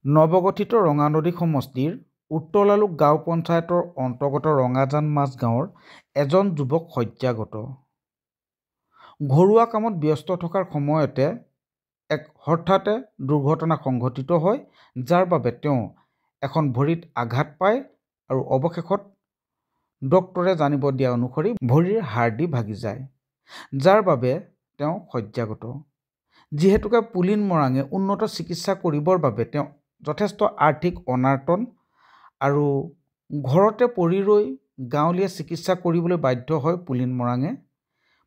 নৱগঠিত ৰঙানদী সমষ্টিৰ উত্তলালোক গাঁও পঞ্চায়তৰ অন্তৰ্গত ৰঙাজান মাজগাঁৱৰ এজন যুৱক হত্যাগত। ঘৰুৱা কামত ব্যস্ত থকাৰ সময়তে এক হঠাতে দুৰ্ঘটনা সংঘটিত হয়, যাৰ বাবে তেওঁ এখন ভৰিত আঘাত পায় আৰু অৱশেষত ডক্তৰে জানিব দিয়া অনুসৰি ভৰিৰ হাড়দি ভাগি যায়, যাৰ বাবে তেওঁ হত্যাগত। যিহেতুকে পুলিন মৰাণে উন্নত চিকিৎসা কৰিবৰ বাবে তেওঁ যথেষ্ট আৰ্থিক অনাটন আৰু ঘৰতে পৰি ৰৈ গাঁৱলীয়া চিকিৎসা কৰিবলৈ বাধ্য হয় পুলিন মৰাণে।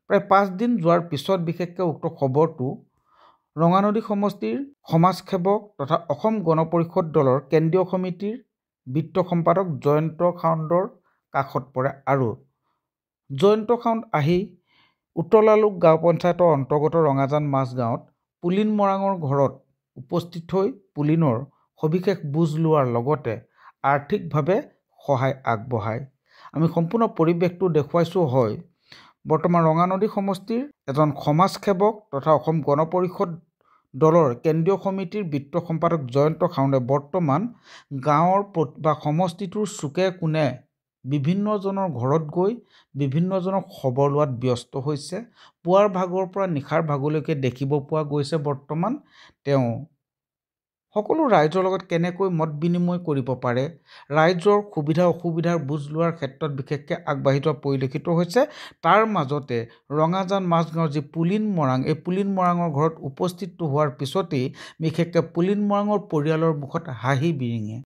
প্ৰায় 5 দিন যোৱাৰ পিছত বিশেষকৈ উক্ত খবৰটো ৰঙানদী সমষ্টিৰ সমাজসেৱক তথা অসম গণ পৰিষদ দলৰ কেন্দ্ৰীয় সমিতিৰ বিত্ত সম্পাদক জয়ন্ত খাউণ্ডৰ কাষত পৰে আৰু জয়ন্ত খাউণ্ড আহি উত্তলালোক গাঁও পঞ্চায়তৰ অন্তৰ্গত ৰঙাজান মাজগাঁৱত পুলিন মৰাণৰ ঘৰত উপস্থিত হৈ পুলিনৰ সবিশেষ বুজ লোৱাৰ লগতে আৰ্থিকভাৱে সহায় আগবঢ়ায়। আমি সম্পূৰ্ণ পৰিৱেশটো দেখুৱাইছোঁ। হয়, বৰ্তমান ৰঙানদী সমষ্টিৰ এজন সমাজসেৱক তথা অসম গণ পৰিষদ দলৰ কেন্দ্ৰীয় সমিতিৰ বিত্ত সম্পাদক জয়ন্ত খাউণ্ডে বৰ্তমান গাঁৱৰ বা সমষ্টিটোৰ চুকে কোণে বিভিন্নজনৰ ঘৰত গৈ বিভিন্নজনৰ খবৰ লোৱাত ব্যস্ত হৈছে। পুৱাৰ ভাগৰ পৰা নিশাৰ ভাগলৈকে দেখিব পোৱা গৈছে বৰ্তমান তেওঁ সকলো ৰাইজৰ লগত কেনেকৈ মত বিনিময় কৰিব পাৰে, ৰাইজৰ সুবিধা অসুবিধাৰ বুজ লোৱাৰ ক্ষেত্ৰত বিশেষকৈ আগবাঢ়ি যোৱা পৰিলক্ষিত হৈছে। তাৰ মাজতে ৰঙাজান মাজগাঁৱৰ যি পুলিন মৰাণ, এই পুলিন মৰাণৰ ঘৰত উপস্থিত হোৱাৰ পিছতেই বিশেষকৈ পুলিন মৰাণৰ পৰিয়ালৰ মুখত হাঁহি বিৰিঙে।